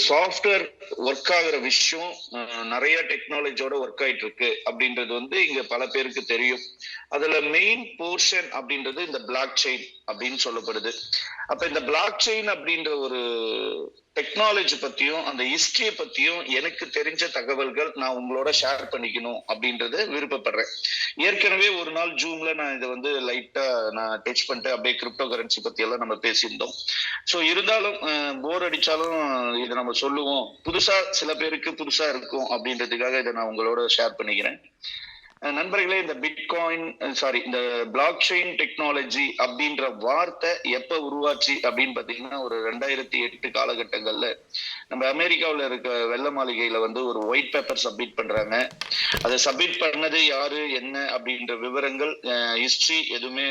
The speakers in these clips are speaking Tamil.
சாஃப்ட்வேர் ஒர்க் ஆகுற விஷயம் நிறைய டெக்னாலஜியோட ஒர்க் ஆயிட்டு இருக்கு அப்படின்றது இங்க பல பேருக்கு தெரியும். அதுல மெயின் போர்ஷன் அப்படின்றது இந்த பிளாக் செயின் அப்படின்னு சொல்லப்படுது. அப்ப இந்த பிளாக் செயின் அப்படின்ற ஒரு டெக்னாலஜி பத்தியும் அந்த ஹிஸ்டரிய பத்தியும் எனக்கு தெரிஞ்ச தகவல்கள் நான் உங்களோட ஷேர் பண்ணிக்கணும் அப்படின்றத விருப்பப்படுறேன். ஏற்கனவே ஒரு நாள் ஜூம்ல நான் இதை லைட்டா நான் டச் பண்ணிட்டு அப்படியே கிரிப்டோ கரன்சி பத்தி எல்லாம் நம்ம பேசியிருந்தோம். ஸோ இருந்தாலும் போர் அடிச்சாலும் இதை நம்ம சொல்லுவோம், புதுசா சில பேருக்கு புதுசா இருக்கும் அப்படின்றதுக்காக இதை நான் உங்களோட ஷேர் பண்ணிக்கிறேன். நண்பர்களே, இந்த பிட்காயின் இந்த பிளாக் செயின் டெக்னாலஜி அப்படின்ற வார்த்தை எப்ப உருவாச்சு அப்படின்னு பாத்தீங்கன்னா, ஒரு 2008 காலகட்டங்கள்ல நம்ம அமெரிக்காவில் இருக்க வெள்ள மாளிகையில ஒரு ஒயிட் பேப்பர் சப்மிட் பண்றாங்க. அதை சப்மிட் பண்ணது யாரு என்ன அப்படின்ற விவரங்கள் ஹிஸ்டரி எதுவுமே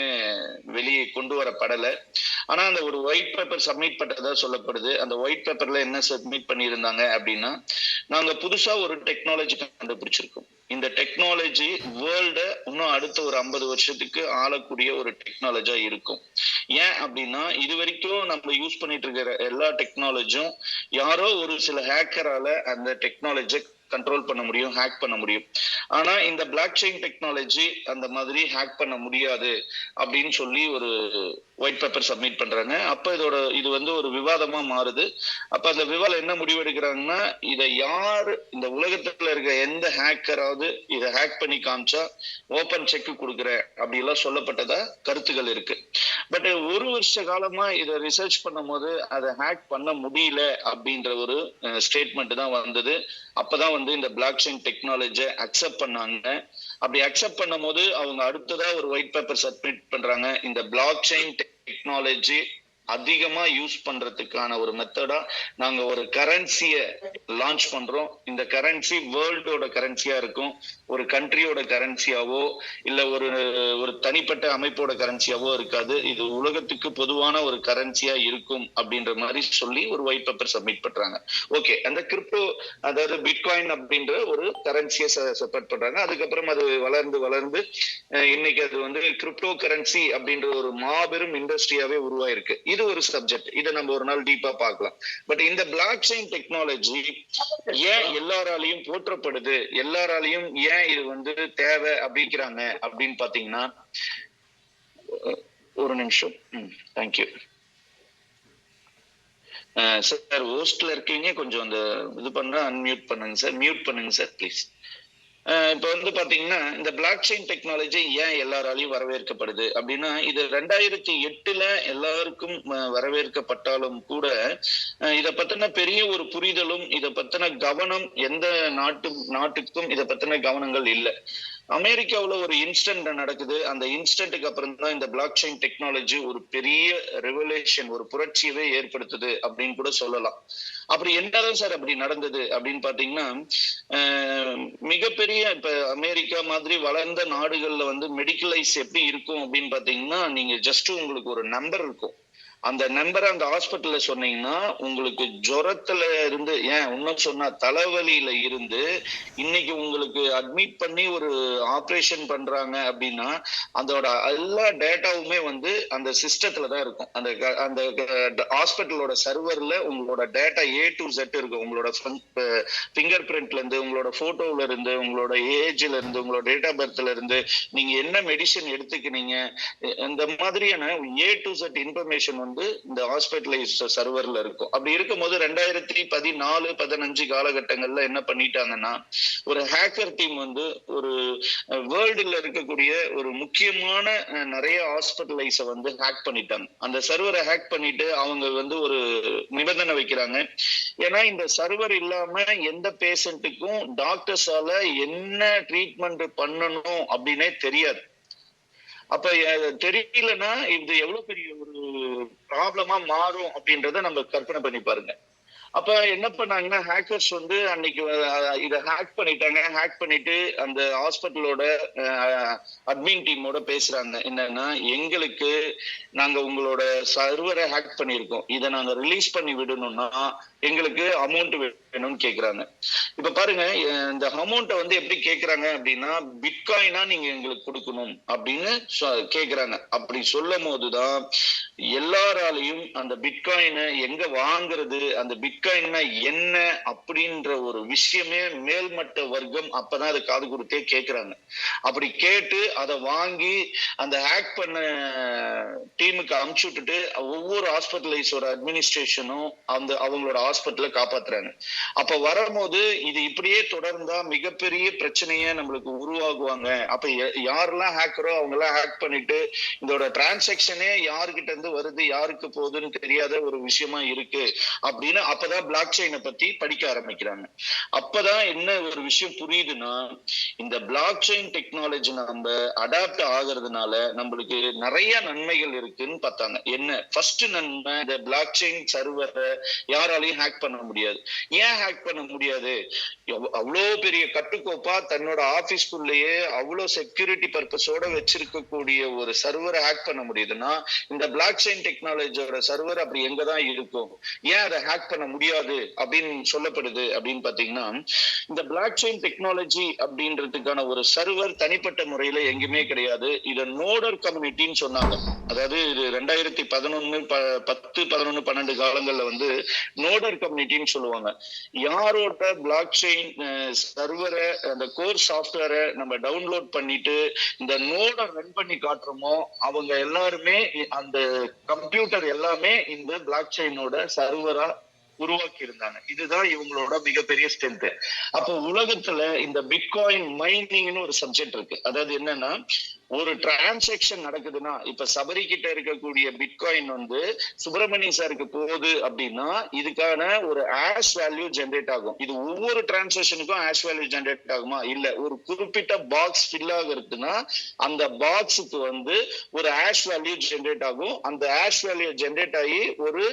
வெளியே கொண்டு வரப்படலை. ஆனா அந்த ஒரு ஒயிட் பேப்பர் சப்மிட் பண்றதா சொல்லப்படுது. அந்த ஒயிட் பேப்பர்ல என்ன சப்மிட் பண்ணியிருந்தாங்க அப்படின்னா, நாங்க புதுசா ஒரு டெக்னாலஜி கண்டுபிடிச்சிருக்கோம். இந்த டெக்னாலஜி வேர்ல்ட இன்னும் அடுத்த ஒரு 50 வருஷத்துக்கு ஆளக்கூடிய ஒரு டெக்னாலஜியா இருக்கும். ஏன் அப்படின்னா, இது வரைக்கும் நம்ம யூஸ் பண்ணிட்டு இருக்கிற எல்லா டெக்னாலஜியும் யாரோ ஒரு சில ஹேக்கரால அந்த டெக்னாலஜி கண்ட்ரோல் பண்ண முடியும், ஹேக் பண்ண முடியும். ஆனா இந்த பிளாக் செயின் டெக்னாலஜி அந்த மாதிரி ஹேக் பண்ண முடியாது அப்படின்னு சொல்லி ஒரு ஒயிட் பேப்பர் சப்மிட் பண்றாங்க. அப்ப இது ஒரு விவாதமா மாறுது. அப்ப அந்த விவாதம் என்ன முடிவெடுக்கிறாங்கன்னா, இதை யாரு இந்த உலகத்துல இருக்க எந்த ஹேக்கராவது இதை ஹேக் பண்ணி காமிச்சா ஓபன் செக் கொடுக்குற அப்படி எல்லாம் சொல்லப்பட்டதா கருத்துக்கள் இருக்கு. பட் ஒரு வருஷ காலமா இதை ரிசர்ச் பண்ணும் போது அதை ஹேக் பண்ண முடியல அப்படின்ற ஒரு ஸ்டேட்மெண்ட் தான் வந்தது. அப்பதான் இந்த பிளாக் செயின் டெக்னாலஜியை அக்செப்ட் பண்ணாங்க. அப்படி அக்செப்ட் பண்ணும் போது அவங்க அடுத்ததா ஒரு ஒயிட் பேப்பர் சப்மிட் பண்றாங்க. இந்த பிளாக் செயின் டெக்னாலஜி அதிகமா யூஸ் பண்றதுக்கான ஒரு மெத்தடா நாங்க ஒரு கரன்சிய லான்ச் பண்றோம். இந்த கரன்சி வேர்ல்டோட கரன்சியா இருக்கும். ஒரு கண்ட்ரியோட கரன்சியாவோ இல்ல ஒரு தனிப்பட்ட அமைப்போட கரன்சியாவோ இருக்காது. இது உலகத்துக்கு பொதுவான ஒரு கரன்சியா இருக்கும் அப்படின்ற மாதிரி சொல்லி ஒரு ஒயிட் பேப்பர் சப்மிட் பண்றாங்க. ஓகே, அந்த கிரிப்டோ அதாவது பிட்காயின் அப்படின்ற ஒரு கரன்சியை சப்போர்ட் பண்றாங்க. அதுக்கப்புறம் அது வளர்ந்து இன்னைக்கு அது கிரிப்டோ கரன்சி அப்படின்ற ஒரு மாபெரும் இண்டஸ்ட்ரியாவே உருவாயிருக்கு. இது ஒரு சப்ஜெக்ட், இதை நம்ம ஒரு நாள் டீப்பா பார்க்கலாம். பட் இந்த பிளாக் செயின் டெக்னாலஜி ஏன் எல்லாராலையும் போற்றப்படுது, எல்லாராலையும் ஏன் இது தேவை அப்படிங்கிறாங்க அப்படின்னு பாத்தீங்கன்னா, ஒரு நிமிஷம். Thank you sir. ஹோஸ்ட்ல இருக்கீங்க, கொஞ்சம் அந்த இது பண்ண அன்மியூட் பண்ணுங்க சார், மியூட் பண்ணுங்க சார் ப்ளீஸ். இப்ப பாத்தீங்கன்னா, இந்த பிளாக் செயின் டெக்னாலஜி ஏன் எல்லாராலையும் வரவேற்கப்படுது அப்படின்னா, இது 2008 எல்லாருக்கும் வரவேற்கப்பட்டாலும் கூட இதை பத்தின பெரிய ஒரு புரிதலும் இதை பத்தின கவனம் எந்த நாட்டுக்கும் இதை பத்தின கவனங்கள் இல்லை. அமெரிக்காவில் ஒரு இன்சிடென்ட் நடக்குது. அந்த இன்சிடென்ட்டுக்கு அப்புறம் தான் இந்த பிளாக் செயின் டெக்னாலஜி ஒரு பெரிய ரெவல்யூஷன், ஒரு புரட்சியவே ஏற்படுத்துது அப்படின்னு கூட சொல்லலாம். அப்படி என்னதான் சார் அப்படி நடந்தது அப்படின்னு பாத்தீங்கன்னா, மிகப்பெரிய இப்ப அமெரிக்கா மாதிரி வளர்ந்த நாடுகள்ல மெடிக்கலைஸ் எப்படி இருக்கும் அப்படின்னு பாத்தீங்கன்னா, நீங்க ஜஸ்ட் உங்களுக்கு ஒரு நம்பர் இருக்கும். அந்த நம்பரை அந்த ஹாஸ்பிட்டல்ல சொன்னீங்கன்னா, உங்களுக்கு ஜுரத்துல இருந்து இன்னும் சொன்னா தலைவலியில இருந்து இன்னைக்கு உங்களுக்கு அட்மிட் பண்ணி ஒரு ஆபரேஷன் பண்றாங்க அப்படின்னா அதோட எல்லா டேட்டாவுமே அந்த சிஸ்டத்துல தான் இருக்கும். அந்த ஹாஸ்பிட்டலோட சர்வர்ல உங்களோட டேட்டா A to Z இருக்கும். உங்களோட பிங்கர் பிரிண்ட்ல இருந்து, உங்களோட போட்டோல இருந்து, உங்களோட ஏஜ்ல இருந்து, உங்களோட டேட் ஆஃப் பர்த்ல இருந்து, நீங்க என்ன மெடிசன் எடுத்துக்கினீங்க, இந்த மாதிரியான A to Z இன்ஃபர்மேஷன் இந்த ஹாஸ்பிட்டலைஸ் சர்வர்ல இருக்கும். அப்படி இருக்கும்போது 2014-15 காலகட்டங்கள்ல என்ன பண்ணிட்டாங்கன்னா, ஒரு ஹேக்கர் டீம் ஒரு வேர்ல்டுல இருக்கக்கூடிய ஒரு முக்கியமான நிறைய ஹாஸ்பிட்டலைஸ ஹேக் பண்ணிட்டாங்க. அந்த சர்வரை ஹேக் பண்ணிட்டு அவங்க ஒரு நிபந்தனை வைக்கிறாங்க. ஏன்னா இந்த சர்வர் இல்லாம எந்த பேஷண்ட்டுக்கும் டாக்டர்ஸால என்ன ட்ரீட்மெண்ட் பண்ணணும் அப்படின்னே தெரியாது. அப்ப தெரியலன்னா இது எவ்வளவு பெரிய ஒரு ப்ராப்ளமா மாறும் அப்படின்றத நம்ம கற்பனை பண்ணி பாருங்க. அப்ப என்ன பண்ணாங்கன்னா, ஹேக்கர்ஸ் அன்னைக்கு இதை ஹேக் பண்ணிட்டாங்க. ஹேக் பண்ணிட்டு அந்த ஹாஸ்பிட்டலோட அட்மின் டீமோட பேசுறாங்க. என்னன்னா, எங்களுக்கு நாங்க உங்களோட சர்வரை ஹேக் பண்ணியிருக்கோம், இதை நாங்க ரிலீஸ் பண்ணி விடணும்னா எங்களுக்கு அமௌண்ட் வேணும்னு கேக்குறாங்க. இப்ப பாருங்க, இந்த அமௌண்ட்டை எப்படி கேக்குறாங்க அப்படின்னா, பிட்காயினா நீங்க எங்களுக்கு கொடுக்கணும் அப்படின்னு கேக்குறாங்க. அப்படி சொல்லும் போதுதான் எல்லாராலையும் அந்த பிட்காயினை எங்க வாங்குறது, அந்த பிட்காயின்னா என்ன அப்படின்ற ஒரு விஷயமே மேல்மட்ட வர்க்கம் அப்பதான் அதை காது கொடுத்தே கேட்கிறாங்க. அப்படி கேட்டு அதை வாங்கி அந்த ஹேக் பண்ண டீமுக்கு அமுச்சு விட்டுட்டு ஒவ்வொரு ஹாஸ்பிட்டலைஸோட அட்மினிஸ்ட்ரேஷனும் அந்த அவங்களோட ஹாஸ்பிட்டலை காப்பாத்துறாங்க. அப்ப வரும்போது இது இப்படியே தொடர்ந்தா மிகப்பெரிய பிரச்சனையை நம்மளுக்கு உருவாகுவாங்க. அப்ப யாரெல்லாம் ஹேக்கரோ அவங்க எல்லாம் ஹேக் பண்ணிட்டு இதோட டிரான்சாக்சனே யாருக்கிட்ட இருந்து வருது யாருக்கு போகுதுன்னு தெரியாத ஒரு விஷயமா இருக்கு அப்படின்னு அப்பதான் பிளாக் செயினை பத்தி படிக்க ஆரம்பிக்கிறாங்க. அப்பதான் என்ன ஒரு விஷயம் புரியுதுன்னா, இந்த பிளாக் செயின் டெக்னாலஜி நம்ம அடாப்ட் ஆகிறதுனால நம்மளுக்கு நிறைய நன்மைகள் இருக்குன்னு பார்த்தாங்க. என்ன ஃபர்ஸ்ட் நன்மை, இந்த பிளாக் செயின் சர்வரை யாராலையும் ஹேக் பண்ண முடியாது. ஏன் ஹேக் பண்ண முடியாது? அவ்வளோ பெரிய கட்டுக்கோப்பா தன்னோட ஆபீஸ்க்குள்ளேயே அவ்வளவு செக்யூரிட்டி பர்பஸோட வச்சிருக்கக்கூடிய ஒரு சர்வரை ஹேக் பண்ண முடியுதுன்னா, இந்த பிளாக் செயின் டெக்னாலஜியோட சர்வர் அப்படி எங்கதான் இருக்கும்? ஏன் அதை ஹேக் பண்ண முடியாது அப்படின்னு சொல்லப்படுது அப்படின்னு பாத்தீங்கன்னா, இந்த பிளாக் செயின் டெக்னாலஜி அப்படின்றதுக்கான ஒரு சர்வர் தனிப்பட்ட முறையில எங்குமே கிடையாது. இத நோடர் கம்யூனிட்டின்னு சொன்னாங்க. அதாவது இது 2011 10 11 12 காலங்கள்ல வந்து நோடர் கம்யூனிட்டின்னு சொல்லுவாங்க. யாரோட பிளாக் செயின் சர்வரை அந்த கோர் சாஃப்ட்வேரை நம்ம டவுன்லோட் பண்ணிட்டு இந்த நோட ரன் பண்ணி காட்டுறோமோ அவங்க எல்லாருமே அந்த கம்ப்யூட்டர் எல்லாமே இந்த பிளாக் செயினோட சர்வரா உருவாக்கி இருந்தாங்க. இதுதான் இவங்களோட மிகப்பெரிய ஸ்ட்ரென்த். அப்போ உலகத்துல இந்த பிட்காயின் மைனிங்னு ஒரு சப்ஜெக்ட் இருக்கு. அதாவது என்னன்னா, ஒரு டிரான்சாக்சன் நடக்குதுன்னா, இப்ப சபரி கிட்ட இருக்கக்கூடிய பிட்காயின் வந்து சுப்பிரமணிய சாருக்கு போகுது அப்படின்னா இதுக்கான ஒரு ஆஷ் வேல்யூ ஜென்ரேட் ஆகும். இது ஒவ்வொரு டிரான்சாக்சனுக்கும் ஆஷ் வேல்யூ ஜென்ரேட் ஆகுமா? இல்ல. ஒரு குறிப்பிட்ட பாக்ஸ் ஃபில் ஆகுறதுன்னா அந்த பாக்ஸுக்கு வந்து ஒரு ஆஷ் வேல்யூ ஜென்ரேட் ஆகும். அந்த ஆஷ் வேல்யூ ஜென்ரேட் ஆகி ஒரு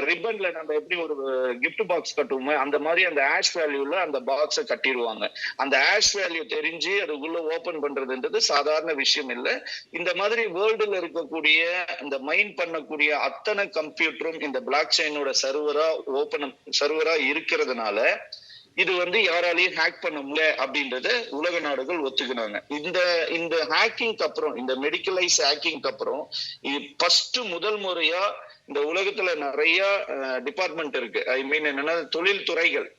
ரிப்பன்ல நம்ம எப்படி ஒரு கிஃப்ட் பாக்ஸ் கட்டுவோமே அந்த மாதிரி அந்த ஆஷ் வேல்யூல அந்த பாக்ஸை கட்டிடுவாங்க. அந்த ஆஷ் வேல்யூ தெரிஞ்சு அதுக்குள்ள ஓபன் பண்றதுன்றது சாதாரண விஷயம் இல்லை. இந்த மாதிரி வேர்ல்டுல இருக்கக்கூடிய இந்த மைன் பண்ணக்கூடிய அத்தனை கம்ப்யூட்டரும் இந்த பிளாக் செயினோட சர்வரா இருக்கிறதுனால இது வந்து யாராலையும் ஹேக் பண்ண முடியல அப்படின்றத உலக நாடுகள் ஒத்துக்கினாங்க. இந்த ஹேக்கிங்க்கு அப்புறம், இந்த மெடிக்கலைஸ் ஹேக்கிங்க்கு அப்புறம் ஃபர்ஸ்ட் முதல் முறையா இந்த உலகத்துல நிறைய டிபார்ட்மெண்ட் இருக்கு. ஐ மீன் என்னன்னா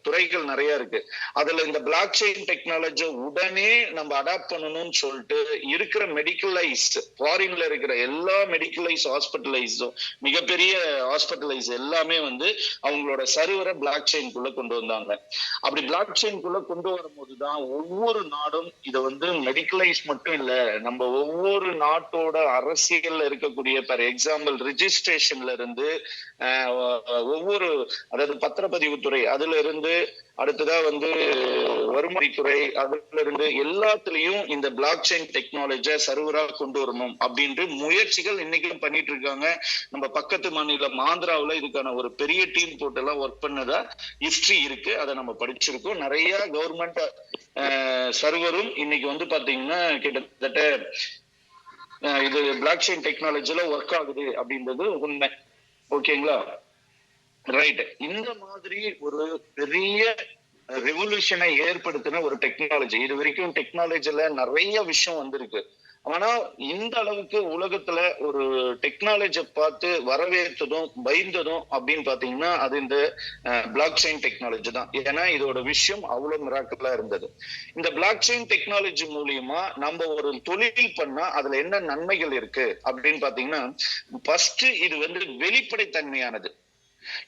துறைகள் நிறைய இருக்கு. அதுல இந்த பிளாக் செயின் டெக்னாலஜி உடனே நம்ம அடாப்ட் பண்ணணும்னு சொல்லிட்டு இருக்கிற மெடிக்கலைஸ்ட் ஃபாரின்ல இருக்கிற எல்லா மெடிக்கலைஸ் ஹாஸ்பிட்டலைஸும் மிகப்பெரிய ஹாஸ்பிட்டலைஸ் எல்லாமே வந்து அவங்களோட சர்வரை பிளாக் செயின்குள்ள கொண்டு வந்தாங்க. அப்படி பிளாக் செயின்குள்ள கொண்டு வரும்போதுதான் ஒவ்வொரு நாடும் இதை வந்து மெடிக்கலைஸ் மட்டும் இல்ல, நம்ம ஒவ்வொரு நாட்டோட அரசியல்ல இருக்கக்கூடிய ஃபார் எக்ஸாம்பிள் ரிஜிஸ்ட்ரேஷன்ல இருந்து ஒவ்வொரு, அதாவது பத்திரப்பதிவுத்துறை அதுல இருந்து அடுத்ததா வந்து வருமானத்துறை அதுல இருந்து எல்லாத்துலயும் இந்த பிளாக் செயின் டெக்னாலஜியை சர்வரா கொண்டு வரணும் அப்படின்ற முயற்சிகள் இன்னைக்கும் பண்ணிட்டு இருக்காங்க. நம்ம பக்கத்து மாநிலம் ஆந்திராவில் இதுக்கான ஒரு பெரிய டீம் போட்டு எல்லாம் ஒர்க் பண்ணதா ஹிஸ்டரி இருக்கு. அதை நம்ம படிச்சிருக்கோம். நிறைய கவர்மெண்ட் சர்வரும் இன்னைக்கு வந்து பாத்தீங்கன்னா கிட்டத்தட்ட இது பிளாக் செயின் டெக்னாலஜில ஒர்க் ஆகுது அப்படின்றது உண்மை. ஓகேங்களா? ரைட். இந்த மாதிரி ஒரு பெரிய ரெவல்யூஷனை ஏற்படுத்தின ஒரு டெக்னாலஜி. இது வரைக்கும் டெக்னாலஜில நிறைய விஷயம் வந்திருக்கு. ஆனா இந்த அளவுக்கு உலகத்துல ஒரு டெக்னாலஜியை பார்த்து வரவேற்றதும் பயந்ததும் அப்படின்னு பாத்தீங்கன்னா அது இந்த பிளாக் செயின் டெக்னாலஜி தான். ஏன்னா இதோட விஷயம் அவ்வளவு மிராக்கிளா இருந்தது. இந்த பிளாக் செயின் டெக்னாலஜி மூலியமா நம்ம ஒரு தொழில் பண்ணா அதுல என்ன நன்மைகள் இருக்கு அப்படின்னு பாத்தீங்கன்னா, ஃபர்ஸ்ட் இது வந்து வெளிப்படைத்தன்மையானது.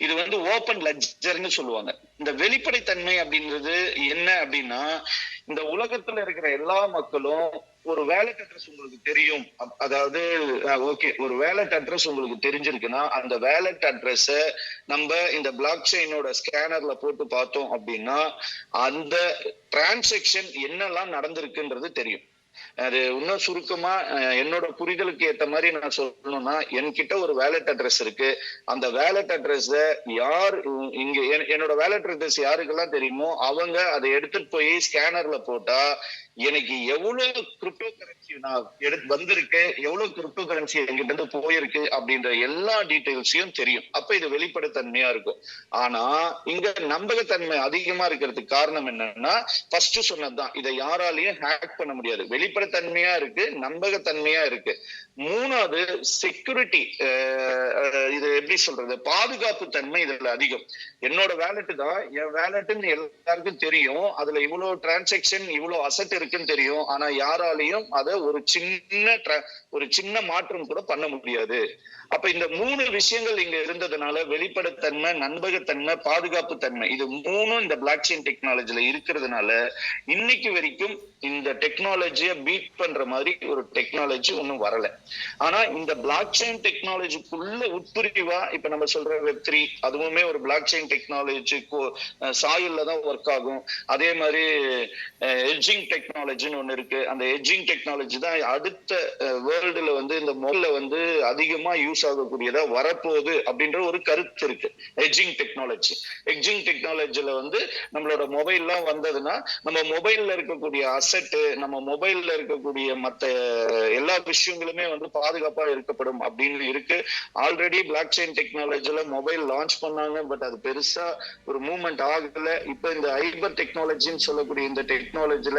இது வந்து ஓபன் லெட்ஜர்னு சொல்லுவாங்க. இந்த வெளிப்படைத்தன்மை அப்படின்றது என்ன அப்படின்னா, இந்த உலகத்துல இருக்கிற எல்லா மக்களும் ஒரு வேலட் அட்ரஸ் உங்களுக்கு தெரியும். அதாவது ஓகே, ஒரு வேலட் அட்ரஸ் உங்களுக்கு தெரிஞ்சிருக்குன்னா அந்த வேலட் அட்ரஸ நம்ம இந்த பிளாக் செயினோட ஸ்கேனர்ல போட்டு பார்த்தோம் அப்படின்னா அந்த டிரான்சாக்சன் என்னெல்லாம் நடந்திருக்குன்றது தெரியும். அது இன்னும் சுருக்கமா என்னோட புரிதலுக்கு ஏத்த மாதிரி நான் சொல்லணும்னா, என்கிட்ட ஒரு வேலட் அட்ரஸ் இருக்கு. அந்த வேலட் அட்ரஸ் யார் இங்க என்னோட வேலட் அட்ரஸ் யாருக்கெல்லாம் தெரியுமோ அவங்க அதை எடுத்துட்டு போய் ஸ்கேனர்ல போட்டா எனக்கு எவ்வளவு கிரிப்டோ கரன்சி நான் வந்திருக்கு, எவ்வளவு கிரிப்டோ கரன்சி என்கிட்ட இருந்து போயிருக்கு அப்படின்ற எல்லா டீடைல்ஸையும் தெரியும். அப்ப இது வெளிப்படைத்தன்மையா இருக்கும். ஆனா இங்க நம்பகத்தன்மை அதிகமா இருக்கிறதுக்கு காரணம் என்னன்னா, ஃபர்ஸ்ட் சொன்னதுதான், இதை யாராலையும் ஹேக் பண்ண முடியாது. வெளிப்படைத்தன்மையா இருக்கு, நம்பகத்தன்மையா இருக்கு. மூணாவது செக்யூரிட்டி, இது எப்படி சொல்றது, பாதுகாப்பு தன்மை இதுல அதிகம். என்னோட வேலட் தான் என் வேலட்னு எல்லாருக்கும் தெரியும், அதுல இவ்வளவு டிரான்சாக்சன் இவ்வளவு அசெட் இருக்குன்னு தெரியும். ஆனா யாராலையும் அதை ஒரு சின்ன மாற்றம் கூட பண்ண முடியாது. அப்ப இந்த மூணு விஷயங்கள் இங்க இருந்ததுனால வெளிப்படைத்தன்மை, நம்பகத்தன்மை, பாதுகாப்பு தன்மை, இது மூணும் இந்த பிளாக் செயின் டெக்னாலஜில இருக்கிறதுனால இன்னைக்கு வரைக்கும் இந்த டெக்னாலஜியை பீட் பண்ற மாதிரி ஒரு டெக்னாலஜி ஒன்னும் வரல. ஆனா இந்த பிளாக் செயின் டெக்னாலஜிக்குள்ள உட்பிரிவா இப்ப நம்ம சொல்ற Web3 அதுவுமே ஒரு பிளாக் செயின் டெக்னாலஜி சாயல்ல தான் ஒர்க் ஆகும். அதே மாதிரி எட்ஜிங் டெக்னாலஜின்னு ஒண்ணு இருக்கு. அந்த எட்ஜிங் டெக்னாலஜி தான் அடுத்த வேர்ல்டுல வந்து இந்த மொபைல்ல வந்து அதிகமா யூஸ் ஆகக்கூடியதா வரப்போகுது அப்படின்ற ஒரு கருத்து இருக்கு. எட்ஜிங் டெக்னாலஜில வந்து நம்மளோட மொபைல்லாம் வந்ததுன்னா நம்ம மொபைல்ல இருக்கக்கூடிய அசெட், நம்ம மொபைல்ல இருக்கக்கூடிய மத்த எல்லா விஷயங்களுமே வந்து பாதுகாப்பா இருக்கப்படும் அப்படின்னு இருக்கு. ஆல்ரெடி பிளாக் செயின் டெக்னாலஜில மொபைல் லான்ச் பண்ணாங்க, பட் அது பெருசா ஒரு மூவ்மெண்ட் ஆகல. இப்ப இந்த ஹைபர் டெக்னாலஜின்னு சொல்லக்கூடிய இந்த டெக்னாலஜில